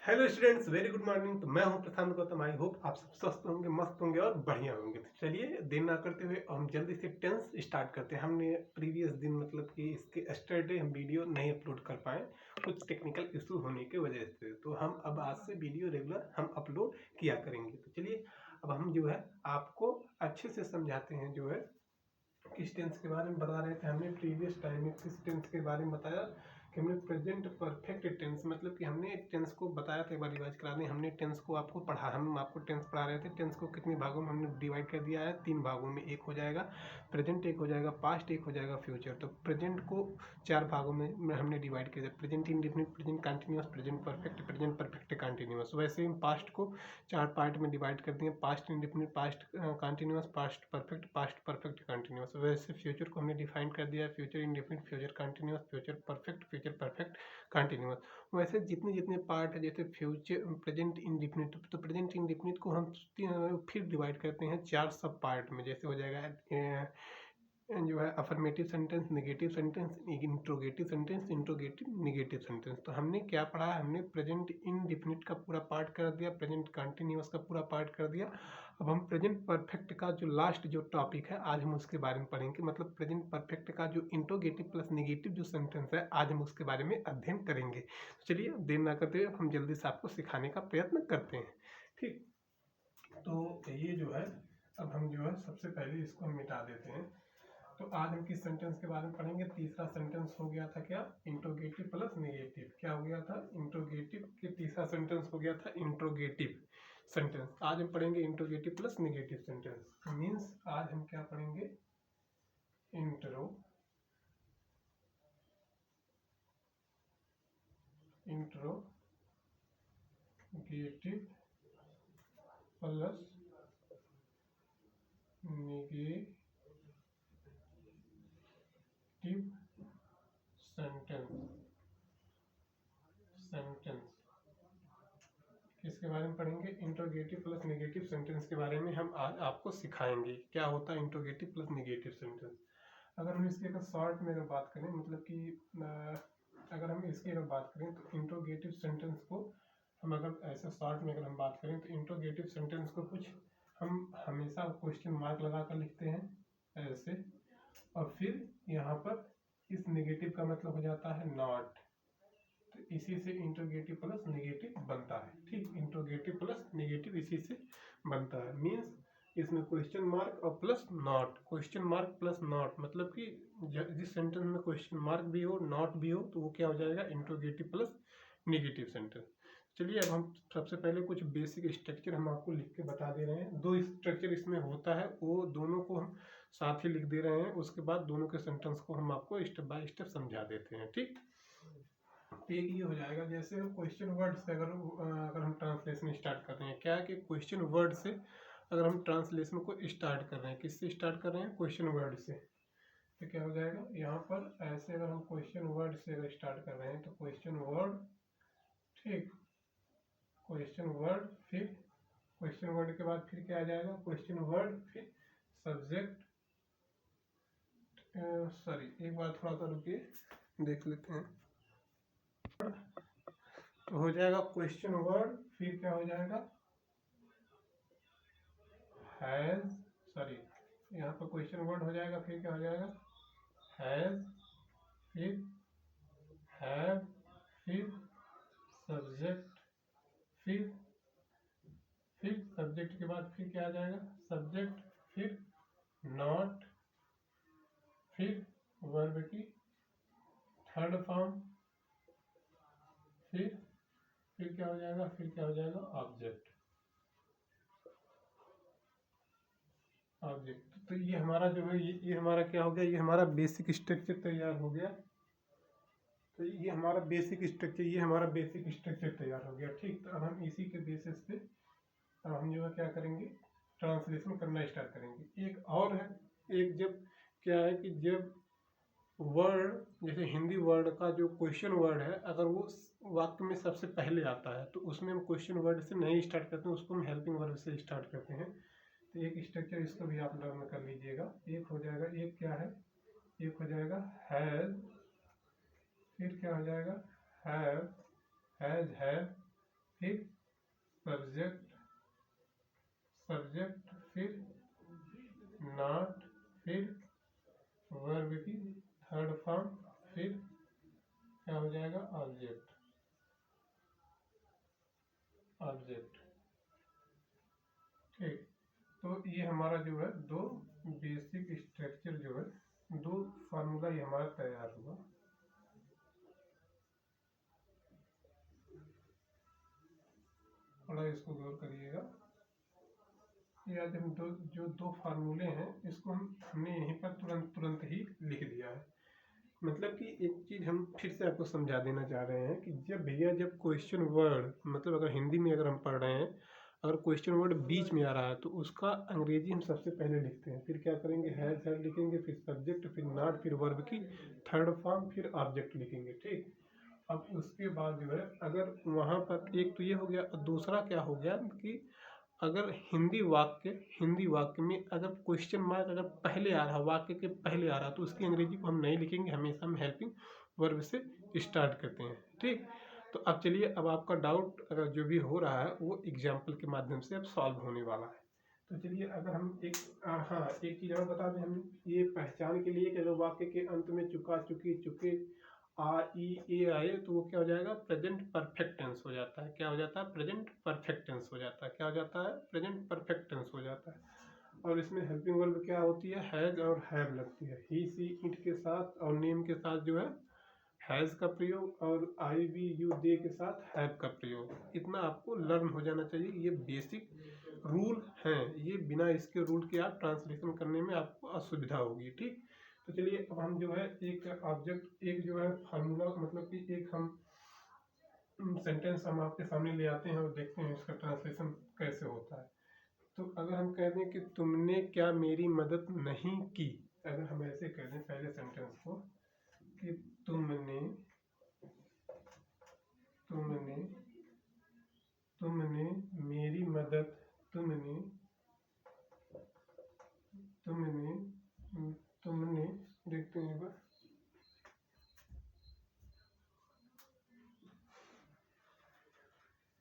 Hello students, very good morning. तो मैं हूं प्रशांत गौतम। आई होप आप सब स्वस्थ होंगे, मस्त होंगे और बढ़िया होंगे। तो चलिए देर ना करते हुए हम जल्दी से टेंस स्टार्ट करते हैं। हमने प्रीवियस दिन मतलब कि इसके एस्टरडे हम वीडियो नहीं अपलोड कर पाए कुछ टेक्निकल इशू होने की वजह से। तो हम अब आज से वीडियो रेगुलर हम अपलोड किया करेंगे। तो चलिए अब हम जो है आपको अच्छे से समझाते हैं। जो है किस टेंस के बारे में बता रहे थे, हमने प्रीवियस टाइम में किस टेंस के बारे में बताया कि हमने प्रेजेंट परफेक्ट टेंस, मतलब कि हमने टेंस को बताया था। एक बार रिवाइज करा दें, हमने टेंस को आपको पढ़ा, हम आपको टेंस पढ़ा रहे थे। टेंस को कितने भागों में हमने डिवाइड कर दिया है? 3 भागों में। एक हो जाएगा प्रेजेंट, एक हो जाएगा पास्ट, एक हो जाएगा फ्यूचर। तो प्रेजेंट को 4 भागों में हमने डिवाइड किया। Present indefinite, present continuous, present perfect continuous. वैसे ही पास्ट को 4 पार्ट में डिवाइड कर दिए, past indefinite, past continuous, past perfect continuous. वैसे फ्यूचर को हमने डिफाइन कर दिया, future indefinite, future continuous, future perfect continuous. वैसे जितने जितने पार्ट है, जैसे फ्यूचर, प्रेजेंट इंडेफिनिट, तो प्रेजेंट इंडेफिनिट को हम फिर डिवाइड करते हैं 4 सब पार्ट में। जैसे हो जाएगा जो है affirmative sentence, negative sentence, interrogative sentence, interrogative negative sentence. तो हमने क्या पढ़ा है? हमने प्रेजेंट इंडेफिनिट का पूरा पार्ट कर दिया, प्रेजेंट कंटिन्यूअस का पूरा पार्ट कर दिया। अब हम प्रेजेंट परफेक्ट का जो लास्ट जो टॉपिक है, आज हम उसके बारे में पढ़ेंगे। मतलब प्रेजेंट परफेक्ट का जो इंट्रोगेटिव प्लस नेगेटिव जो सेंटेंस है, आज हम उसके बारे में अध्ययन करेंगे। तो चलिए देर ना करते हुए हम जल्दी से आपको सिखाने का प्रयत्न करते हैं। ठीक, तो ये जो है अब हम जो है सबसे पहले इसको हम मिटा देते हैं। तो आज हम किस सेंटेंस के बारे में पढ़ेंगे? तीसरा सेंटेंस हो गया था क्या? Interrogative plus negative. क्या हो गया था? इंट्रोगेटिव के तीसरा सेंटेंस हो गया था इंट्रोगेटिव सेंटेंस। आज हम पढ़ेंगे interrogative plus negative sentence. Means आज हम क्या पढ़ेंगे? इंट्रोगेटिव प्लस नेगेटिव सेंटेंस किसके बारे में पढ़ेंगे? इंट्रोगेटिव प्लस नेगेटिव सेंटेंस के बारे में हम आज आपको सिखाएंगे। क्या होता है इंट्रोगेटिव प्लस नेगेटिव सेंटेंस? अगर हम इसकी अगर शॉर्ट में अगर बात करें, मतलब कि अगर हम इसकी अगर बात करें तो इंट्रोगेटिव सेंटेंस को हम अगर ऐसे शॉर्ट में अगर हम बात करें तो इंट्रोगेटिव सेंटेंस को कुछ हम हमेशा क्वेश्चन मार्क लगा कर लिखते हैं ऐसे, और फिर यहाँ पर इस नेगेटिव का मतलब हो जाता है नॉट। तो इसी से इंट्रोगेटिव प्लस नेगेटिव बनता है। ठीक, इंट्रोगेटिव प्लस नेगेटिव इसी से बनता है। मीन्स इसमें क्वेश्चन मार्क और plus not, question mark plus not, मतलब कि जिस सेंटेंस में क्वेश्चन मार्क भी हो, नॉट भी हो, तो वो क्या हो जाएगा? Interrogative plus negative sentence. चलिए अब हम सबसे पहले कुछ बेसिक स्ट्रक्चर हम आपको लिख के बता दे रहे हैं। 2 स्ट्रक्चर इसमें होता है, वो दोनों को हम साथ ही लिख दे रहे हैं। उसके बाद दोनों के सेंटेंस को हम आपको स्टेप बाय स्टेप समझा देते हैं। ठीक, एक ये हो जाएगा जैसे क्वेश्चन वर्ड से अगर हम ट्रांसलेशन स्टार्ट कर रहे हैं। क्या है कि क्वेश्चन वर्ड से अगर हम ट्रांसलेशन को स्टार्ट कर रहे हैं, किससे स्टार्ट कर रहे हैं? क्वेश्चन वर्ड से। तो क्या हो जाएगा यहाँ पर? ऐसे अगर हम क्वेश्चन वर्ड से अगर स्टार्ट कर रहे हैं तो क्वेश्चन वर्ड, ठीक, क्वेश्चन वर्ड, फिर क्वेश्चन वर्ड के बाद फिर क्या आ जाएगा? क्वेश्चन वर्ड, फिर सब्जेक्ट, सॉरी एक बार थोड़ा सा रुकिए, देख लेते हैं। तो हो जाएगा क्वेश्चन वर्ड, फिर क्या हो जाएगा? हैज, सॉरी यहाँ पर क्वेश्चन वर्ड हो जाएगा, फिर क्या हो जाएगा? हैज, फिर हैव, फिर सब्जेक्ट, फिर सब्जेक्ट के बाद फिर क्या आ जाएगा? सब्जेक्ट, फिर नॉट, फिर वर्ब की थर्ड फॉर्म, फिर क्या हो जाएगा? फिर क्या हो जाएगा? ऑब्जेक्ट। तो ये हमारा जो है ये हमारा क्या हो गया? ये हमारा बेसिक स्ट्रक्चर तैयार हो गया। तो ये हमारा बेसिक स्ट्रक्चर तैयार हो गया। ठीक, तो अब हम इसी के बेसिस पे अब हम जो है क्या करेंगे? ट्रांसलेशन करना स्टार्ट करेंगे। एक और है, एक जब क्या है कि जब वर्ड, जैसे हिंदी वर्ड का जो क्वेश्चन वर्ड है, अगर वो वाक्य में सबसे पहले आता है तो उसमें हम क्वेश्चन वर्ड से नहीं स्टार्ट करते हैं, उसको हम हेल्पिंग वर्ड से स्टार्ट करते हैं। तो एक स्ट्रक्चर इसको भी आप लर्न कर लीजिएगा। एक हो जाएगा, एक क्या है? एक हो जाएगा हैज, फिर क्या हो जाएगा? हैव, हैज, हैव, फिर सब्जेक्ट, सब्जेक्ट फिर नॉट, फिर वर्ब की थर्ड फॉर्म, फिर क्या हो जाएगा ऑब्जेक्ट, ऑब्जेक्ट। ठीक, तो ये हमारा जो है दो बेसिक स्ट्रक्चर जो है, दो फार्मूला ये हमारा तैयार हुआ। थोड़ा इसको गौर करिएगा। ये आज हम जो दो फार्मूले हैं इसको हमने यहीं पर तुरंत ही लिख दिया है। मतलब कि एक चीज हम फिर से आपको समझा देना चाह रहे हैं कि जब क्वेश्चन वर्ड, मतलब अगर हिंदी में अगर हम पढ़ रहे हैं, अगर क्वेश्चन वर्ड बीच में आ रहा है तो उसका अंग्रेजी हम सबसे पहले लिखते हैं, फिर क्या करेंगे हैज लिखेंगे, फिर सब्जेक्ट, फिर नॉट, फिर वर्ब की थर्ड फॉर्म, फिर ऑब्जेक्ट लिखेंगे। ठीक, अब उसके बाद जो है अगर वहाँ पर एक तो ये हो गया, दूसरा क्या हो गया कि अगर हिंदी वाक्य में अगर क्वेश्चन मार्क अगर पहले आ रहा, वाक्य के पहले आ रहा, तो उसकी अंग्रेजी को हम नहीं लिखेंगे, हमेशा हम हेल्पिंग वर्ब से स्टार्ट करते हैं। ठीक, तो अब चलिए, अब आपका डाउट अगर जो भी हो रहा है वो एग्जाम्पल के माध्यम से अब सॉल्व होने वाला है। तो चलिए अगर हम एक चीज़ और बता दें, हम ये पहचान के लिए कि अगर वाक्य के अंत में चुका, चुकी, चुके, आ, ई, ए आए तो वो क्या हो जाएगा, प्रेजेंट परफेक्ट टेंस हो जाता है। क्या हो जाता है, प्रेजेंट परफेक्ट टेंस हो जाता है। क्या हो जाता है, प्रेजेंट परफेक्ट टेंस हो जाता है। और इसमें हेल्पिंग वर्ब क्या होती है, हैज और हैव लगती है। ही, सी, इट के साथ और नेम के साथ जो है हैज का प्रयोग, और आई, वी, यू, दे के साथ हैव का प्रयोग। इतना आपको लर्न हो जाना चाहिए। ये बेसिक रूल हैं, ये बिना इसके रूल के आप ट्रांसलेशन करने में आपको असुविधा होगी। ठीक, तो चलिए अब हम जो है एक ऑब्जेक्ट, एक जो है फार्मूला, मतलब कि एक हम सेंटेंस हम आपके सामने ले आते हैं और देखते हैं इसका ट्रांसलेशन कैसे होता है। तो अगर हम कह दें कि तुमने क्या मेरी मदद नहीं की, अगर हम ऐसे कह दें पहले सेंटेंस को कि तुमने तुमने तुमने मेरी मदद, तुमने तुमने तुमने देखते हैं एक बार,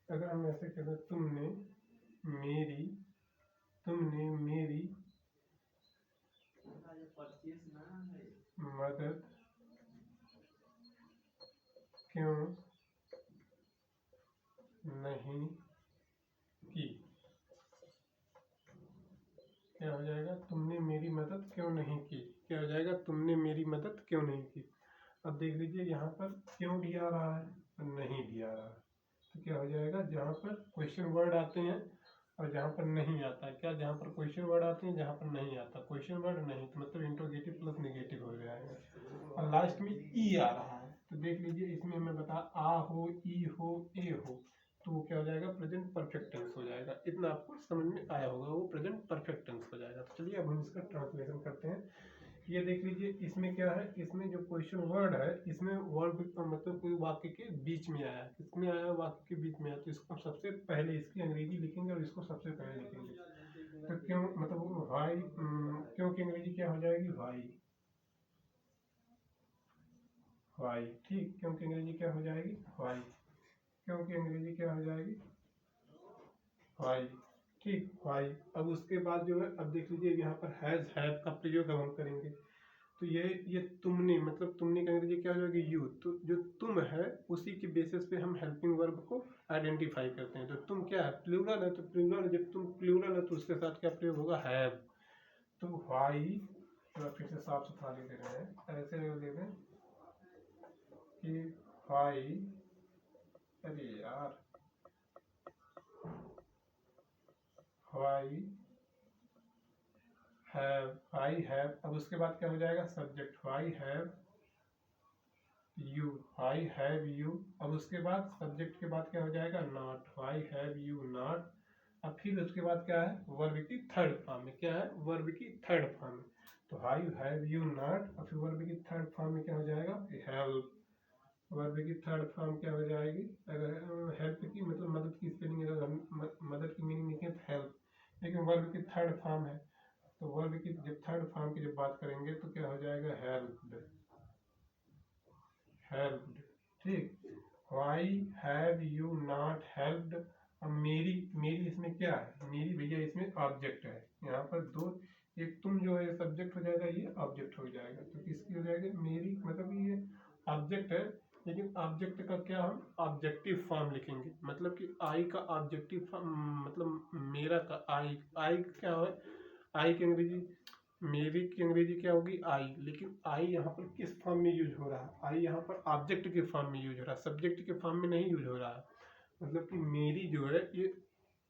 अगर हम ऐसे कहते हैं तुमने मेरी मदद क्यों नहीं की, क्या हो जाएगा, तुमने मेरी मदद क्यों नहीं की। क्या हो जाएगा, तुमने मेरी मदद क्यों नहीं की। अब देख लीजिए यहाँ पर क्यों भी आ रहा है, नहीं भी आ रहा है, तो क्या हो जाएगा, जहाँ पर क्वेश्चन वर्ड आते हैं और जहाँ पर नहीं आता है, क्या जहाँ पर क्वेश्चन वर्ड आते हैं जहाँ पर नहीं आता क्वेश्चन वर्ड नहीं, तो मतलब इंट्रोगेटिव प्लस नेगेटिव हो जाएगा, और लास्ट में ई आ रहा है। तो देख लीजिए इसमें हमें बता, आ हो, ई हो, ए हो, तो वो क्या हो जाएगा, प्रेजेंट परफेक्ट टेंस हो जाएगा। इतना आपको समझ में आया होगा, वो प्रेजेंट परफेक्ट टेंस हो जाएगा। तो चलिए अब हम इसका ट्रांसलेशन करते हैं। ये देख लीजिए इसमें क्या है, इसमें जो क्वेश्चन वर्ड है, इसमें वर्ड का मतलब कोई वाक्य के बीच में आया, किसमें आया, वाक्य के बीच में आया, तो इसको सबसे पहले इसकी अंग्रेजी लिखेंगे और इसको सबसे पहले लिखेंगे। तो क्यों, मतलब वाई, क्यों की अंग्रेजी क्या हो जाएगी, वाई, वाई। ठीक, क्यों की अंग्रेजी क्या हो जाएगी, वाई, क्यों की अंग्रेजी क्या हो जाएगी, वाई। ठीक, वाई। अब उसके बाद जो है, अब देख लीजिए यहाँ पर हैज, हैव का प्रयोग अब हम करेंगे। तो ये तुमने, मतलब तुमने का अंग्रेजी क्या हो जाएगी, यू। तो जो तुम है उसी के बेसिस पे हम हेल्पिंग वर्ब को आइडेंटिफाई करते हैं। तो तुम क्या है, प्लूरल है, तो प्लूरल, जब तुम प्लूरल है तो उसके साथ क्या प्रयोग होगा, हैव। तो वाई, तो फिर से साफ सुथरा लिख दे रहे हैं, ऐसे लिख दें कि वाई, अरे यार, वाई हैव, आई हैव। अब उसके बाद क्या हो जाएगा, subject, why have you, I have you. अब उसके बाद सब्जेक्ट के बाद क्या हो जाएगा, not, why have you not. अब फिर उसके बाद क्या है, वर्ब की थर्ड फॉर्म में, क्या है, वर्ब की थर्ड फॉर्म में, तो आई हैव यू नॉट। और फिर वर्ब की थर्ड फॉर्म में क्या हो जाएगा, हेल्प। वर्ब की थर्ड फॉर्म क्या हो जाएगी, अगर हेल्प की मतलब मदद की स्पेलिंग, अगर हम मदद की मीनिंग लिखें तो हेल्प, लेकिन वर्ब की थर्ड फॉर्म है, तो वर्ब की जब थर्ड फॉर्म की जब बात करेंगे तो क्या हो जाएगा, हेल्प्ड, हेल्प्ड। ठीक, why have you not helped. अब मेरी मेरी इसमें क्या है, मेरी भैया इसमें ऑब्जेक्ट है, यहाँ पर दो, एक तुम जो है सब्जेक्ट हो जाएगा, ये ऑब्जेक्ट हो जाएगा, तो किसकी हो जाएगा, मेरी, मतलब ये ऑब्जेक्ट है, लेकिन ऑब्जेक्ट का क्या हम ऑब्जेक्टिव फॉर्म लिखेंगे, मतलब कि आई का ऑब्जेक्टिव फॉर्म, मतलब मेरा का आई, आई क्या है, आई की अंग्रेजी, मेरी की अंग्रेजी क्या होगी आई, लेकिन आई यहाँ पर किस फॉर्म में यूज हो रहा है, आई यहाँ पर ऑब्जेक्ट के फॉर्म में यूज हो रहा है, सब्जेक्ट के फॉर्म में नहीं यूज हो रहा है। मतलब कि मेरी जो है ये,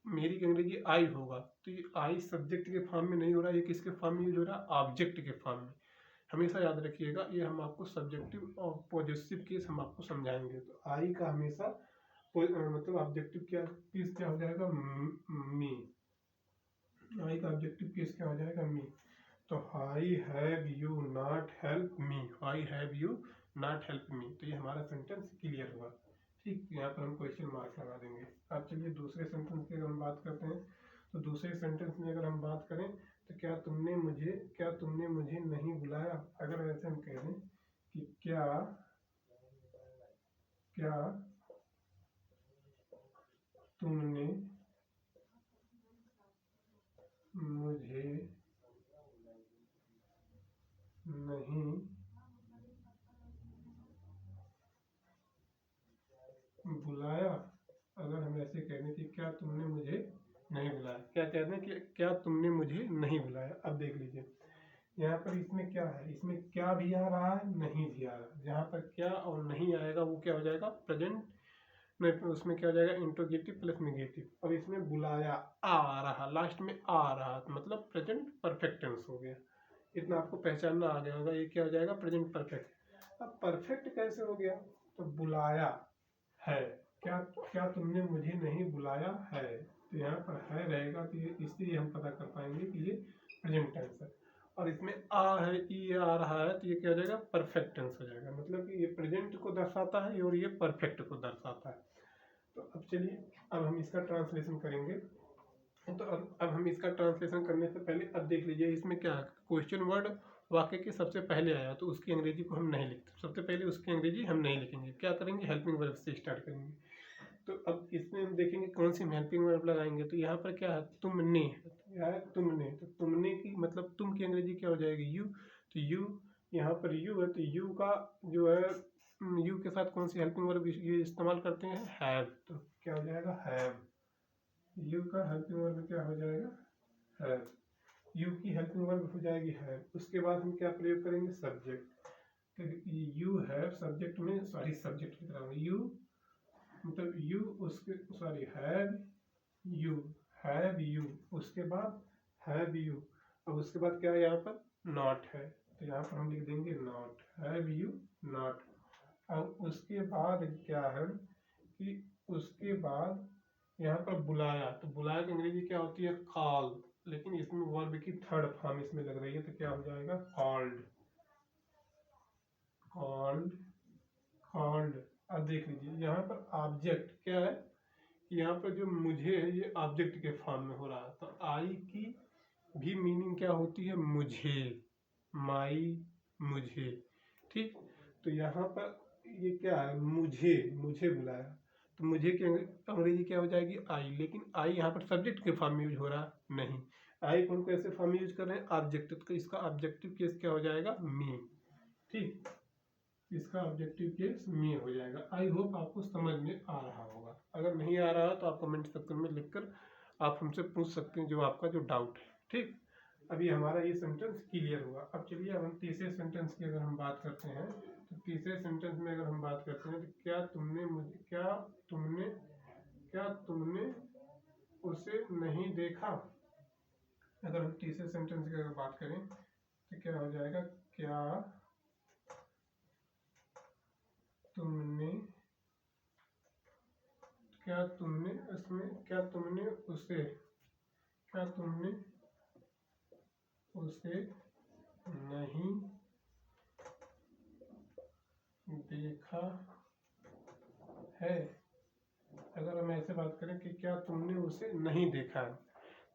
मेरी की अंग्रेजी आई होगा, तो ये आई सब्जेक्ट के फॉर्म में नहीं हो रहा है, ये किसके फॉर्म में यूज हो रहा है, ऑब्जेक्ट के फॉर्म में। हमेशा याद रखिएगा, ये हम आपको सब्जेक्टिव और पॉजिटिव केस हम आपको समझाएंगे। तो आई का हमेशा मतलब ऑब्जेक्टिव क्या केस क्या हो जाएगा, मी, आई का ऑब्जेक्टिव केस क्या हो जाएगा, मी। तो I have you not help me, I have you not help me, तो ये हमारा सेंटेंस क्लियर हुआ। ठीक, यहाँ पर हम क्वेश्चन मार्क लगा देंगे। अब चलिए दूसरे सेंटेंस की अगर हम बात करते हैं, तो दूसरे सेंटेंस में अगर हम बात करें, तो क्या तुमने मुझे नहीं बुलाया, अगर ऐसे हम कह दें कि क्या तुमने मुझे नहीं बुलाया, अगर हम ऐसे कह दें कि क्या तुमने मुझे नहीं बुलाया, क्या कह दें कि क्या तुमने मुझे नहीं बुलाया। अब देख लीजिए यहाँ पर इसमें क्या है, इसमें क्या भी आ रहा है, नहीं भी आ रहा है, जहाँ पर क्या और नहीं आएगा वो क्या हो जाएगा, प्रेजेंट में, उसमें क्या हो जाएगा, इंट्रोगेटिव प्लस नेगेटिव। अब इसमें बुलाया आ रहा, लास्ट में आ रहा, तो मतलब प्रेजेंट परफेक्ट टेंस हो गया। इतना आपको पहचानना आ गया होगा, ये क्या हो जाएगा, प्रेजेंट परफेक्ट। अब परफेक्ट कैसे हो गया, तो बुलाया है, क्या क्या तुमने मुझे नहीं बुलाया है, तो यहाँ पर है रहेगा, तो ये इसलिए हम पता कर पाएंगे कि ये प्रेजेंट टेंस है। और इसमें आ है, ई आ रहा है, तो ये क्या हो जाएगा, परफेक्ट टेंस हो जाएगा, मतलब कि ये प्रेजेंट को दर्शाता है और ये परफेक्ट को दर्शाता है। तो अब चलिए, अब हम इसका ट्रांसलेशन करेंगे। तो अब हम इसका ट्रांसलेशन करने से पहले अब देख लीजिए इसमें क्या है, क्वेश्चन वर्ड वाक्य के सबसे पहले आया, तो उसकी अंग्रेजी को हम नहीं लिखते, सबसे पहले उसकी अंग्रेजी हम नहीं लिखेंगे, क्या करेंगे, हेल्पिंग वर्ब से स्टार्ट करेंगे। तो अब इसमें हम देखेंगे कौन सी हेल्पिंग वर्ब लगाएंगे, तो यहाँ पर क्या है, तुमने है, क्या है, तुमने, तो तुमने की मतलब तुम की अंग्रेजी क्या हो जाएगी, यू, तो यू, यहाँ पर यू है, तो यू का जो है, यू के साथ कौन सी हेल्पिंग वर्ब ये इस्तेमाल करते हैं, हैव, तो क्या हो जाएगा, हैव, यू का हेल्पिंग वर्ब क्या हो जाएगा, हैव, यू की हेल्पिंग वर्ब हो जाएगी हैव। उसके बाद हम क्या प्रयोग करेंगे, सब्जेक्ट, तो यू हैव सब्जेक्ट में, सॉरी सब्जेक्ट लिख रहा हूँ, यू मतलब यू, उसके सॉरी हैव यू, उसके बाद हैव यू, अब उसके बाद क्या है यहाँ पर, नॉट है, तो यहाँ पर हम लिख देंगे नॉट, हैव यू नॉट। अब उसके बाद क्या है कि उसके बाद यहाँ पर बुलाया, तो बुलाया की अंग्रेजी क्या होती है, कॉल, लेकिन इसमें वर्ब की थर्ड फॉर्म इसमें लग रही है, तो क्या हो जाएगा, कॉल्ड, कॉल्ड, कॉल्ड। अब देख लीजिए यहाँ पर ऑब्जेक्ट क्या है, यहाँ पर जो मुझे है ये ऑब्जेक्ट के फॉर्म में हो रहा है, तो आई की भी मीनिंग क्या होती है, मुझे, माई, मुझे, ठीक। तो यहाँ पर ये क्या है, मुझे, मुझे बुलाया, तो मुझे की अंग्रेजी क्या हो जाएगी, आई, लेकिन आई यहाँ पर सब्जेक्ट के फॉर्म में यूज हो रहा नहीं, आई को कैसे फॉर्म में यूज कर रहे हैं, ऑब्जेक्ट, तो इसका ऑब्जेक्टिव केस क्या हो जाएगा, मी, ठीक, इसका ऑब्जेक्टिव केस मी हो जाएगा। आई होप आपको समझ में आ रहा होगा, अगर नहीं आ रहा तो आप कमेंट सेक्शन में लिखकर आप हमसे पूछ सकते हैं जो आपका जो डाउट है, ठीक। अभी हमारा ये सेंटेंस क्लियर हुआ। अब चलिए, अब हम तीसरे सेंटेंस की अगर हम बात करते हैं, तो तीसरे सेंटेंस में अगर हम बात करते हैं, तो क्या तुमने उसे नहीं देखा, अगर हम तीसरे सेंटेंस की अगर बात करें तो क्या हो जाएगा, क्या तुमने उसमें, क्या तुमने उसे नहीं देखा है, अगर हम ऐसे बात करें कि क्या तुमने उसे नहीं देखा है।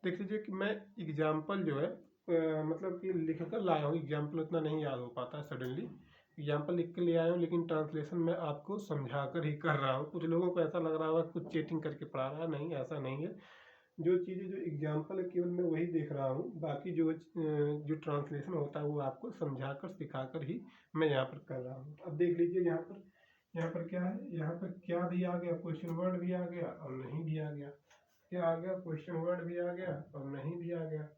देख लीजिए कि मैं एग्जाम्पल जो है मतलब कि लिख कर लाया हूँ, एग्जाम्पल उतना नहीं याद हो पाता है सडनली, एग्जाम्पल लिख के ले आया हूँ, लेकिन ट्रांसलेशन मैं आपको समझा कर ही कर रहा हूँ। कुछ लोगों को ऐसा लग रहा होगा कुछ चीटिंग करके पढ़ा रहा है, नहीं ऐसा नहीं है। जो चीज़ें जो एग्जाम्पल है केवल मैं वही देख रहा हूँ, बाकी जो ट्रांसलेशन होता है वो आपको समझा कर सिखा कर ही मैं यहाँ पर कर रहा हूँ। अब देख लीजिए यहाँ पर क्या है, यहाँ पर क्या भी आ गया, क्वेश्चन वर्ड भी आ गया और नहीं भी आ गया। क्या आ गया, क्वेश्चन वर्ड भी आ गया और नहीं भी आ गया।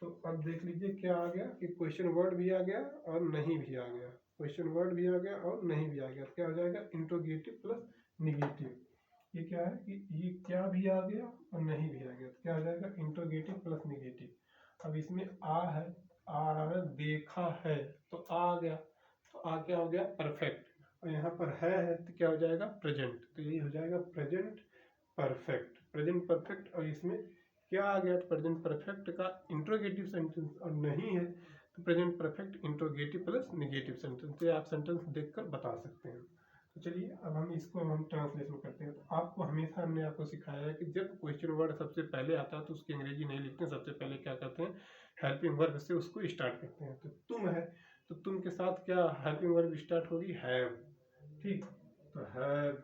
तो अब देख लीजिए क्या आ गया कि क्वेश्चन वर्ड भी आ गया और नहीं भी आ गया, क्वेश्चन वर्ड भी आ गया और नहीं भी आ गया। क्या हो जाएगा, इंट्रोगेटिव प्लस निगेटिव। ये क्या है कि ये क्या भी आ गया और नहीं भी आ गया, तो क्या हो जाएगा, इंट्रोगेटिव प्लस निगेटिव। अब इसमें आ है, आ रहा है, देखा है, तो आ गया, तो आ क्या हो गया, परफेक्ट। और यहाँ पर है तो क्या हो जाएगा, प्रेजेंट। तो यही हो जाएगा प्रेजेंट परफेक्ट, प्रेजेंट परफेक्ट। और इसमें क्या आ गया, प्रेजेंट परफेक्ट का इंट्रोगेटिव सेंटेंस, और नहीं है तो present perfect interrogative plus negative sentence. तो आप सेंटेंस देखकर बता सकते हैं। तो चलिए अब हम ट्रांसलेशन करते हैं। तो आपको हमेशा हमने आपको सिखाया है कि जब क्वेश्चन वर्ड सबसे पहले आता है तो उसकी अंग्रेजी नहीं लिखते हैं, सबसे पहले क्या करते हैं, हेल्पिंग वर्ब से उसको स्टार्ट करते हैं। तो तुम है, तो तुम के साथ क्या हेल्पिंग वर्ब स्टार्ट होगी, हैव। ठीक, तो हैव,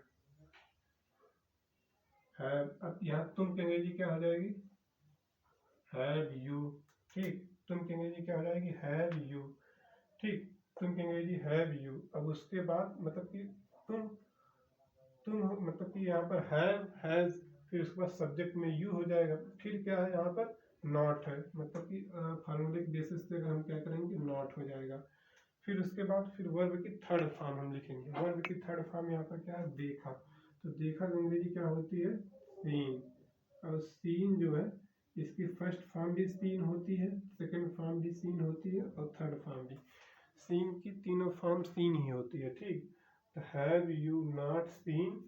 अब यहाँ तुम की अंग्रेजी क्या हो जाएगी, हैव यू। ठीक, तुम की अंग्रेजी क्या हो जाएगी, हैव यू। ठीक, तुम की अंग्रेजी हैव यू। अब उसके बाद मतलब कि तुम मतलब कि यहाँ पर हैव, हैज, फिर उसके बाद सब्जेक्ट में यू हो जाएगा। फिर क्या है यहाँ पर, नॉट है, मतलब कि फॉर्मूलिक बेसिस पे हम क्या करेंगे, नॉट हो जाएगा। फिर उसके बाद फिर वर्ब की थर्ड फॉर्म हम लिखेंगे। वर्ब की थर्ड फॉर्म यहाँ पर क्या है, देखा। तो देखा की अंग्रेजी क्या होती है, सीन। और सीन जो है इसकी फर्स्ट फॉर्म भी सीन होती है, सेकंड फॉर्म भी सीन होती है और थर्ड फॉर्म भी। सीन की तीनों फॉर्म सीन ही होती है। ठीक, तो have you not seen,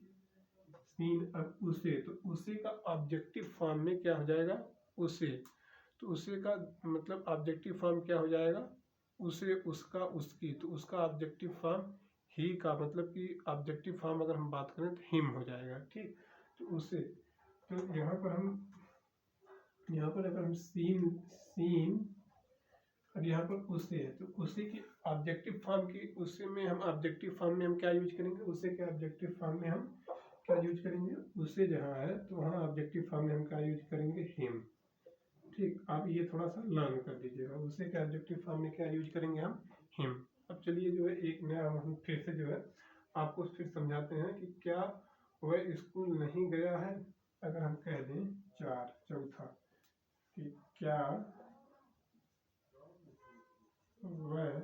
seen. अब उसे, तो उसे का ऑब्जेक्टिव फॉर्म में क्या हो जाएगा, उसे। तो उसे का मतलब ऑब्जेक्टिव फॉर्म क्या हो जाएगा, उसे, उसका, उसकी। तो उसका ऑब्जेक्टिव फॉर्म ही का, मतलब कि ऑब्जेक्टिव फॉर्म अगर हम बात करें तो हिम हो जाएगा। ठीक, तो उसे, तो यहाँ पर अगर हम सीन अब यहाँ पर उसे है, तो उसे की ऑब्जेक्टिव फॉर्म की, उसे में हम ऑब्जेक्टिव फॉर्म में हम क्या यूज करेंगे, उसे के ऑब्जेक्टिव फॉर्म में हम क्या यूज करेंगे, उसे जहाँ है तो वहाँ ऑब्जेक्टिव फॉर्म में हम क्या यूज करेंगे, हिम। ठीक, आप ये थोड़ा सा लर्न कर दीजिएगा, उसे के ऑब्जेक्टिव फॉर्म में क्या यूज करेंगे हम, हिम। अब चलिए जो है एक नया हम फिर से जो है आपको फिर समझाते हैं कि क्या वह स्कूल नहीं गया है। अगर हम कह दें चौथा कि क्या वह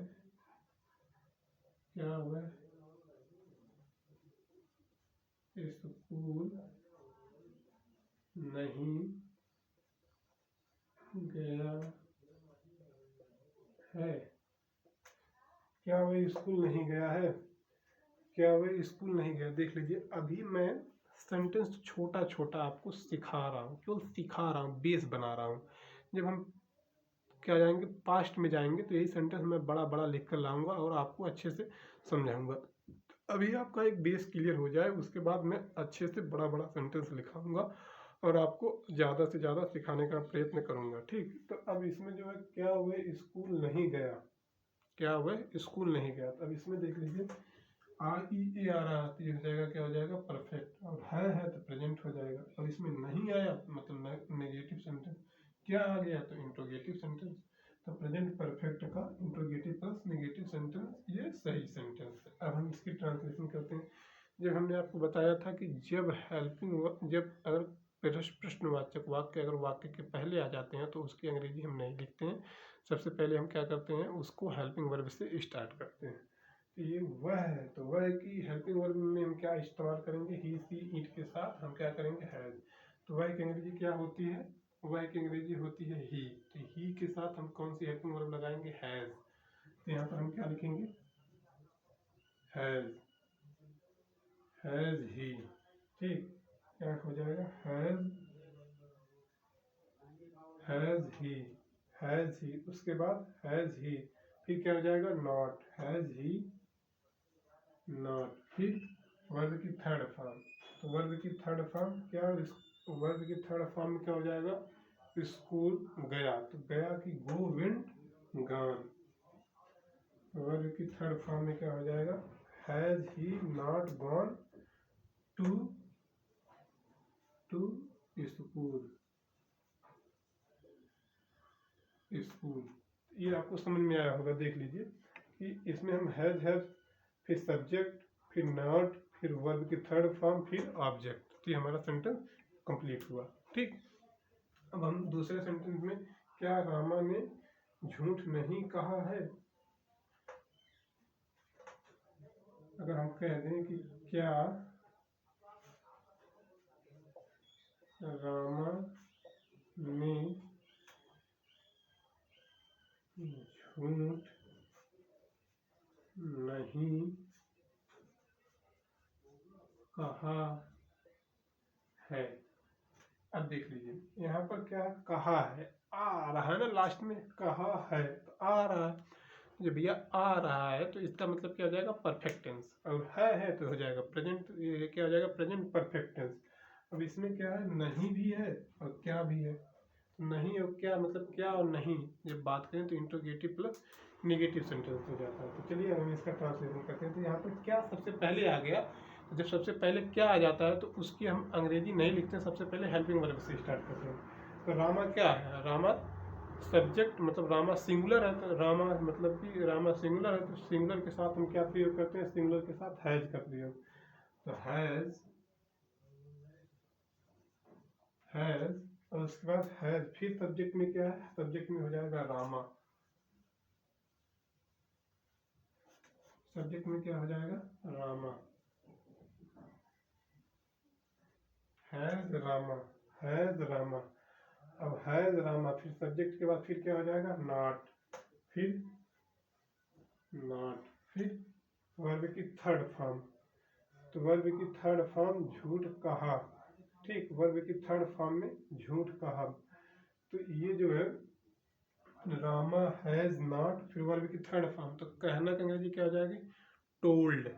स्कूल नहीं गया है, क्या वह स्कूल नहीं गया है, क्या वह स्कूल नहीं गया। देख लीजिए अभी मैं सेंटेंस छोटा छोटा आपको सिखा रहा हूँ, केवल सिखा रहा हूँ, बेस बना रहा हूँ। जब हम क्या जाएंगे, पास्ट में जाएंगे तो यही सेंटेंस मैं बड़ा बड़ा लिख कर लाऊंगा और आपको अच्छे से समझाऊंगा। अभी आपका एक बेस क्लियर हो जाए उसके बाद मैं अच्छे से बड़ा बड़ा सेंटेंस लिखाऊंगा और आपको ज़्यादा से ज़्यादा सिखाने का प्रयत्न करूंगा। ठीक, तो अब इसमें जो है क्या वह स्कूल नहीं गया, क्या वह स्कूल नहीं गया। तो अब इसमें देख लीजिए REA आ रहा है तो ये हो जाएगा, क्या हो जाएगा, परफेक्ट। और है तो प्रेजेंट हो जाएगा। और इसमें नहीं आया मतलब नेगेटिव सेंटेंस। क्या आ गया, तो इंट्रोगेटिव सेंटेंस। तो प्रेजेंट परफेक्ट का इंट्रोगेटिव प्लस नेगेटिव सेंटेंस ये सही सेंटेंस है। अब हम इसकी ट्रांसलेशन करते हैं। जब हमने आपको बताया था कि जब जब अगर प्रश्नवाचक वाक्य अगर वाक्य के पहले आ जाते हैं तो उसकी अंग्रेजी हम नहीं लिखते हैं, सबसे पहले हम क्या करते हैं, उसको हेल्पिंग वर्ब से स्टार्ट करते हैं। तो ये वह है, तो वह की हेल्पिंग वर्ब में हम क्या इस्तेमाल करेंगे, ही सी इट के साथ हम क्या करेंगे, हैज। तो वह की अंग्रेजी क्या होती है, वह की अंग्रेजी होती है ही। तो ही के साथ हम कौन सी हेल्पिंग वर्ब लगाएंगे, हैज। तो यहाँ पर हम क्या लिखेंगे, हैज, हैज ही। ठीक, क्या हो जाएगा, हैज ही, हैज ही। उसके बाद हैज ही, फिर क्या हो जाएगा, नॉट, हैज ही नॉट। फिर वर्ब की थर्ड फॉर्म, तो वर्ब की थर्ड फॉर्म क्या, वर्ब की थर्ड फॉर्म में क्या हो जाएगा, स्कूल गया। तो गया की गो, वेंट, गॉन। वर्ब की थर्ड फॉर्म में क्या हो जाएगा, has he not gone to school. ये आपको समझ में आया होगा। देख लीजिए कि इसमें हम हैज फिर सब्जेक्ट, फिर नॉट, फिर वर्ब की थर्ड फॉर्म, फिर ऑब्जेक्ट, तो ये हमारा सेंटेंस कंप्लीट हुआ। ठीक, अब हम दूसरे सेंटेंस में, क्या रामा ने झूठ नहीं कहा है। अगर हम कह दें कि क्या रामा ने झूठ नहीं कहा है। अब देख लीजिए यहाँ पर क्या कहा है, आ रहा है ना, लास्ट में कहा है तो आ रहा है। जब भैया आ रहा है तो इसका मतलब क्या हो जाएगा, परफेक्ट टेंस, और है तो हो जाएगा प्रेजेंट, ये क्या हो जाएगा, प्रेजेंट परफेक्ट टेंस। अब इसमें क्या है, नहीं भी है और क्या भी है। नहीं और क्या मतलब क्या और नहीं जब बात करें तो इंट्रोगेटिव प्लस निगेटिव सेंटेंस हो जाता है। तो चलिए हम इसका ट्रांसलेशन करते हैं। तो यहाँ पर क्या सबसे पहले आ गया, तो जब सबसे पहले क्या आ जाता है तो उसकी हम अंग्रेजी नहीं लिखते, सबसे पहले हेल्पिंग वर्ब से स्टार्ट करते हैं। तो रामा क्या है, रामा सब्जेक्ट, मतलब रामा सिंगुलर है तो रामा मतलब कि रामा सिंगुलर है तो सिंगुलर के साथ हम क्या प्रयोग करते हैं, सिंगुलर के साथ हैज का प्रयोग। तो हैज और उसके बाद हैज, फिर सब्जेक्ट में क्या है, सब्जेक्ट में हो जाएगा रामा, सब्जेक्ट में क्या हो जाएगा, रामा, हैज रामा, हैज रामा। अब हैज रामा, फिर सब्जेक्ट के बाद फिर क्या हो जाएगा, नॉट, फिर नॉट, फिर वर्ब की थर्ड फॉर्म। तो वर्ब की थर्ड फॉर्म झूठ कहा। ठीक, वर्ब की थर्ड फॉर्म में झूठ कहा। तो ये जो है रामा हैज नॉट, फिर वर्ब की थर्ड फॉर्म, तो कहना का अंग्रेजी क्या हो जाएगी, टोल्ड,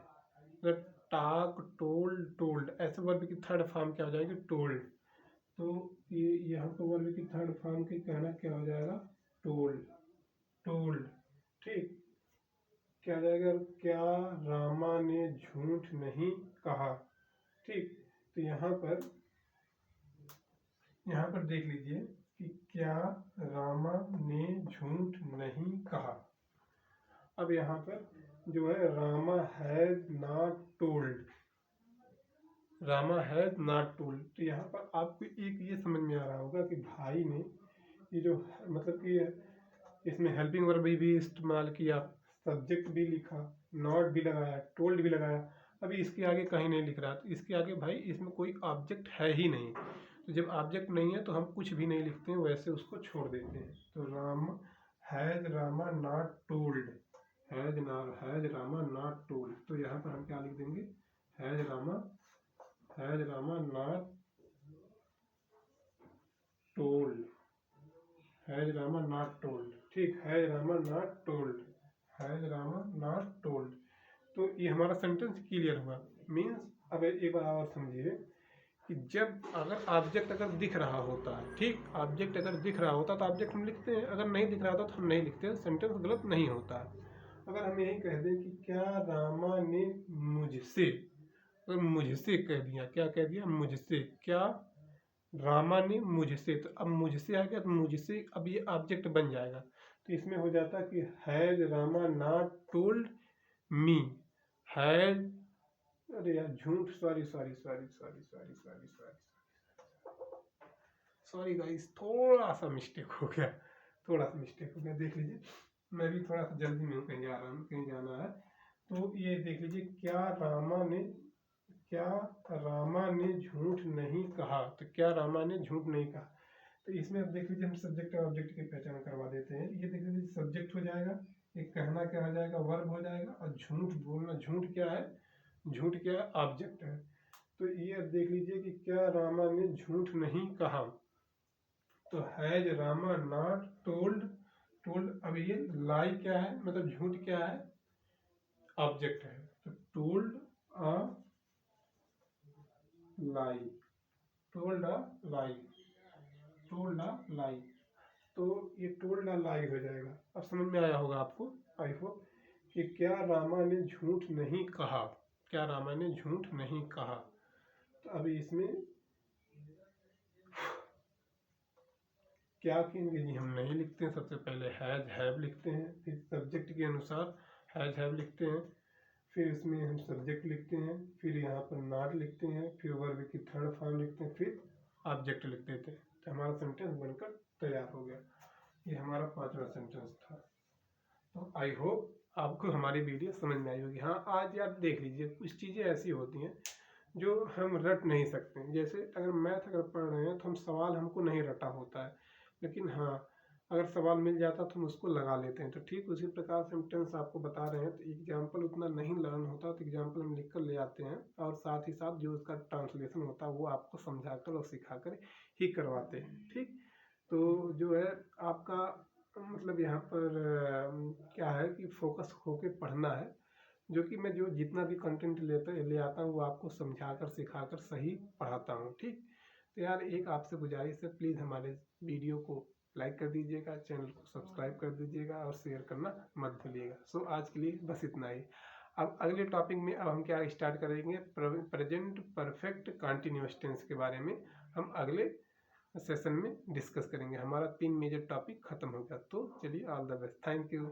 टाक, टोल्ड, टोल्ड, ऐसे वर्ब की थर्ड फॉर्म क्या हो जाएगी, टोल्ड। तो ये यहाँ पर वर्ब की थर्ड फॉर्म की कहना क्या हो जाएगा, टोल्ड, टोल्ड। ठीक, क्या हो जाएगा, क्या रामा ने झूठ नहीं कहा। ठीक, तो यहाँ पर देख लीजिए कि क्या रामा ने झूठ नहीं कहा। अब यहाँ पर जो है Rama has not told, Rama has not told. तो यहाँ पर आपको एक ये समझ में आ रहा होगा कि भाई ने ये जो मतलब कि इसमें हेल्पिंग वर्ब भी इस्तेमाल किया, सब्जेक्ट भी लिखा, नॉट भी लगाया, टोल्ड भी लगाया। अभी इसके आगे कहीं नहीं लिख रहा, तो इसके आगे भाई इसमें कोई ऑब्जेक्ट है ही नहीं। तो जब ऑब्जेक्ट नहीं है तो हम कुछ भी नहीं लिखते हैं, वैसे उसको छोड़ देते हैं। तो has Rama not told, has Rama not told. तो यहाँ पर हम क्या लिख देंगे, has Rama not told, has Rama not told. ठीक, has Rama not told, has Rama not told. तो ये हमारा सेंटेंस क्लियर हुआ। मीन्स अब एक बार और समझिए कि जब अगर ऑब्जेक्ट अगर दिख रहा होता है, ठीक, ऑब्जेक्ट अगर दिख रहा होता तो ऑब्जेक्ट हम लिखते हैं, अगर नहीं दिख रहा होता तो हम नहीं लिखते, सेंटेंस गलत नहीं होता है। अगर हम यही कह दें कि क्या रामा ने मुझसे, तो मुझसे कह दिया, क्या कह दिया, मुझसे, क्या रामा ने मुझसे, तो अब मुझसे आ गया तो मुझसे अब ये ऑब्जेक्ट बन जाएगा। तो इसमें हो जाता कि has Rama not told me, has, अरे यार झूठ, सॉरी गाइस, थोड़ा सा मिस्टेक हो गया, देख लीजिए मैं भी थोड़ा सा जल्दी में हूँ, कहीं जा रहा हूँ, कहीं जाना है। तो ये देख लीजिए, क्या रामा ने झूठ नहीं कहा। तो क्या रामा ने झूठ नहीं कहा, तो इसमें अब देख लीजिए हम सब्जेक्ट और ऑब्जेक्ट की पहचान करवा देते हैं। ये देख लीजिए सब्जेक्ट हो जाएगा, एक कहना क्या हो जाएगा, वर्ब हो जाएगा, और झूठ बोलना, झूठ क्या है, ऑब्जेक्ट है। तो ये अब देख लीजिए कि क्या रामा ने झूठ नहीं कहा। तो हैज रामा नॉट टोल्ड, अब ये लाई क्या है, मतलब झूठ क्या है, ऑब्जेक्ट है। तो टोल्ड अ लाई, टोल्ड अ लाई, तो ये टोल्ड अ लाई हो जाएगा। अब समझ में आया होगा आपको, आई होप कि क्या रामा ने झूठ नहीं कहा, क्या रामा ने झूठ नहीं कहा। तो अभी इसमें क्या के अंग्रेजी हम नहीं लिखते हैं, सबसे पहले हैज हैव लिखते हैं, फिर सब्जेक्ट के अनुसार हैज हैव लिखते हैं, फिर इसमें हम सब्जेक्ट लिखते हैं, फिर यहाँ पर नॉट लिखते हैं, फिर वर्ब की थर्ड फॉर्म लिखते हैं, फिर ऑब्जेक्ट लिख देते हैं, तो हमारा सेंटेंस बनकर तैयार हो गया। ये हमारा 5वां सेंटेंस था। तो आई होप आपको हमारी वीडियो समझ में आई होगी। हाँ, आज यार देख लीजिए, कुछ चीज़ें ऐसी होती हैं जो हम रट नहीं सकते। जैसे अगर मैथ अगर पढ़ रहे हैं तो हम सवाल हमको नहीं रटा होता है, लेकिन हाँ अगर सवाल मिल जाता तो हम उसको लगा लेते हैं। तो ठीक उसी प्रकार से हम टेंस आपको बता रहे हैं, तो एग्जाम्पल उतना नहीं लर्न होता, तो एग्जाम्पल हम लिख कर ले आते हैं, और साथ ही साथ जो उसका ट्रांसलेशन होता है वो आपको समझा कर और सिखा कर ही करवाते हैं। ठीक, तो जो है आपका मतलब यहाँ पर क्या है कि फोकस होके पढ़ना है, जो कि मैं जो जितना भी कंटेंट ले आता हूँ वो आपको समझाकर सिखाकर सही पढ़ाता हूँ। ठीक, तो यार एक आपसे गुजारिश है, प्लीज़ हमारे वीडियो को लाइक कर दीजिएगा, चैनल को सब्सक्राइब कर दीजिएगा और शेयर करना मत भूलिएगा। सो आज के लिए बस इतना ही। अब अगले टॉपिक में अब हम क्या स्टार्ट करेंगे, प्रेजेंट परफेक्ट कंटिन्यूअस टेंस के बारे में हम अगले सेशन में डिस्कस करेंगे। हमारा 3 मेजर टॉपिक खत्म हो गया। तो चलिए, all the best, thank you.